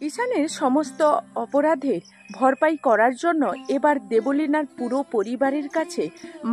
ঈশানের সমস্ত অপরাধের ভরপাই করার জন্য এবার দেবলীনার পুরো পরিবারের কাছে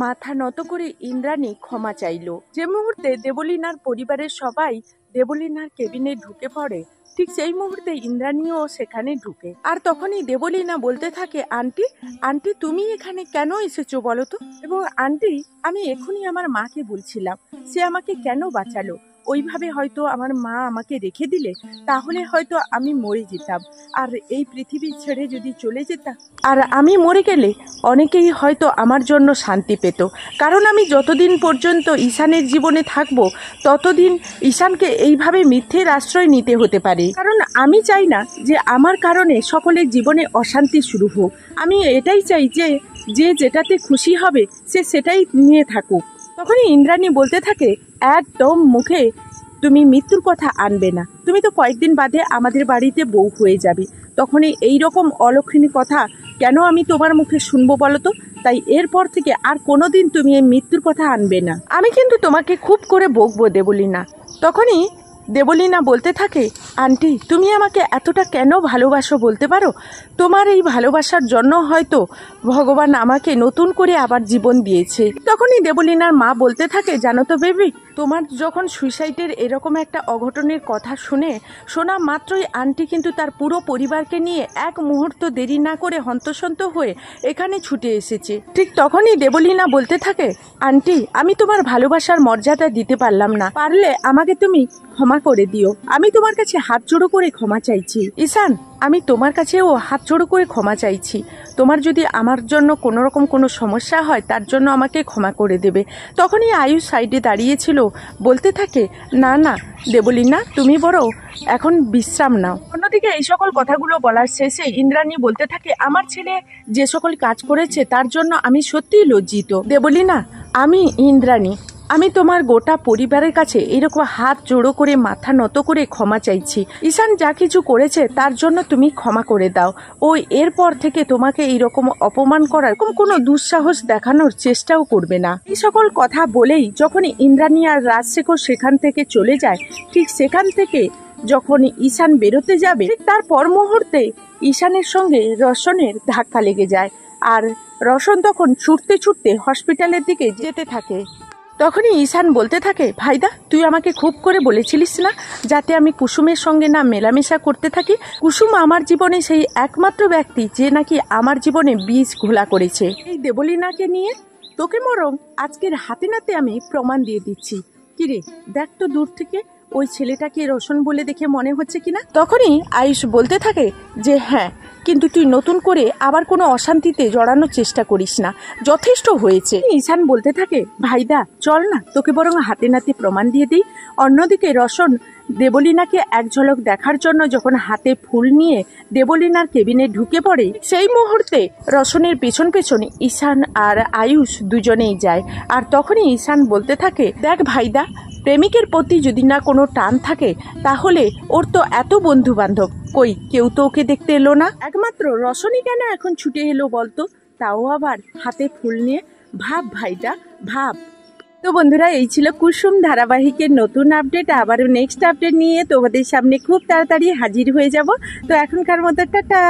মাথা নত করে ইন্দ্রাণী ক্ষমা চাইল। যে মুহূর্তে দেবলীনার পরিবারের সবাই দেবলীনার কেবিনে ঢুকে পড়ে, ঠিক সেই মুহূর্তে ইন্দ্রাণীও সেখানে ঢুকে। আর তখনই দেবলীনা বলতে থাকে, আন্টি আন্টি তুমি এখানে কেন এসেছো বলো তো? এবং আন্টি, আমি এখনই আমার মাকে বলছিলাম, সে আমাকে কেন বাঁচালো। ওইভাবে হয়তো আমার মা আমাকে রেখে দিলে তাহলে হয়তো আমি মরে যেতাম, আর এই পৃথিবী ছেড়ে যদি চলে যেতাম, আর আমি মরে গেলে অনেকেই হয়তো আমার জন্য শান্তি পেত। কারণ আমি যতদিন পর্যন্ত ঈশানের জীবনে থাকবো ততদিন ঈশানকে এইভাবে মিথ্যের আশ্রয় নিতে হতে পারে। কারণ আমি চাই না যে আমার কারণে সকলের জীবনে অশান্তি শুরু হোক। আমি এটাই চাই যে যে যেটাতে খুশি হবে সে সেটাই নিয়ে থাকুক। তখনই ইন্দ্রাণী বলতে থাকে, একদম মুখে তুমি মৃত্যুর কথা আনবে না। তুমি তো কয়েকদিন বাদে আমাদের বাড়িতে বউ হয়ে যাবে, তখনই এইরকম অলক্ষণী কথা কেন আমি তোমার মুখে শুনবো বলো তো? তাই এরপর থেকে আর কোনোদিন তুমি এই মৃত্যুর কথা আনবে না। আমি কিন্তু তোমাকে খুব করে বকবো দেবলীনা। তখনই দেবলীনা বলতে থাকে, আন্টি তুমি আমাকে এতটা কেন ভালোবাসো বলতে পারো? তোমার এই ভালোবাসার জন্য হয়তো ভগবান আমাকে নতুন করে আবার জীবন দিয়েছে। তখনই দেবলীনার মা বলতে থাকে, জানো তো বেবি, তোমার যখন সুইসাইডের এরকম একটা অঘটনের কথা শোনা মাত্রই আন্টি কিন্তু তার পুরো পরিবারকে নিয়ে এক মুহূর্ত দেরি না করে হন্তসন্ত হয়ে এখানে ছুটে এসেছে। ঠিক তখনই দেবলীনা বলতে থাকে, আন্টি আমি তোমার ভালোবাসার মর্যাদা দিতে পারলাম না, পারলে আমাকে তুমি ক্ষমা করে দিও। আমি তোমার কাছে হাত জোড়ো করে ক্ষমা চাইছি। ঈশান, আমি তোমার কাছেও হাত জোড়ো করে ক্ষমা চাইছি। তোমার যদি আমার জন্য কোনো রকম কোনো সমস্যা হয় তার জন্য আমাকে ক্ষমা করে দেবে। তখনই আয়ুষ সাইডে দাঁড়িয়েছিল, বলতে থাকে, না না দেবলীনা, তুমি বরং এখন বিশ্রাম নাও। অন্যদিকে এই সকল কথাগুলো বলার শেষে ইন্দ্রাণী বলতে থাকে, আমার ছেলে যে সকল কাজ করেছে তার জন্য আমি সত্যিই লজ্জিত। দেবলীনা, আমি ইন্দ্রাণী, আমি তোমার গোটা পরিবারের কাছে এরকম হাত জোড়ো করে মাথা নত করে ক্ষমা চাইছি। ঈশান যা কিছু করেছে তার জন্য তুমি ক্ষমা করে দাও। ওই এরপর থেকে তোমাকে এইরকম অপমান করার কোনো দুঃসাহস দেখানোর চেষ্টাও করবে না। এই সকল কথা বলেই যখন ইন্দ্রাণী আর রাজশেখর সেখান থেকে চলে যায়, ঠিক সেখান থেকে যখন ঈশান বেরোতে যাবে তার পর মুহূর্তে ঈশানের সঙ্গে রোশনের ধাক্কা লেগে যায়, আর রোশন তখন ছুটতে ছুটতে হসপিটালের দিকে যেতে থাকে। তখনই ঈশান বলতে থাকে, ভাইদা তুই আমাকে খুব করে বলেছিলিস না যাতে আমি কুসুমের সঙ্গে না মেলামেশা করতে থাকি। কুসুম আমার জীবনে সেই একমাত্র ব্যক্তি যে নাকি আমার জীবনে বীজ ঘোলা করেছে। এই দেবলীনাকে নিয়ে তোকে বরং আজকের হাতে নাতে আমি প্রমাণ দিয়ে দিচ্ছি। কিরে দেখ তো দূর থেকে ওই ছেলেটাকে রোশন বলে দেখে মনে হচ্ছে কিনা। তখনই আয়ুষ বলতে থাকে যে হ্যাঁ, কিন্তু তুই নতুন করে আবার কোনো অশান্তিতে জড়ানোর চেষ্টা করিস না, যথেষ্ট হয়েছে। ঈশান বলতে থাকে, ভাইদা চল না তোকে বরং হাতে নাতে প্রমাণ দিয়ে দিই। অন্যদিকে রোশন দেবলীনাকে এক ঝলক দেখার জন্য যখন হাতে ফুল নিয়ে দেবলীনার কেবিনে ঢুকে পড়ে, সেই মুহূর্তে রোশনের পেছন পেছন ঈশান আর আয়ুষ দুজনেই যায়। আর তখনই ঈশান বলতে থাকে, দেখ ভাইদা, প্রেমিকের প্রতি যদি না কোনো টান থাকে তাহলে ওর তো এত বন্ধু বান্ধব, কই কেউ তো ওকে দেখতে এলো না, একমাত্র রোশনই কেন এখন ছুটে এলো বলতো, তাও আবার হাতে ফুল নিয়ে। ভাব ভাইদা ভাব। তো বন্ধুরা, এই ছিল কুসুম ধারাবাহিকের নতুন আপডেট। আবারও নেক্সট আপডেট নিয়ে তোমাদের সামনে খুব তাড়াতাড়ি হাজির হয়ে যাব। তো এখনকার মতো টাটা।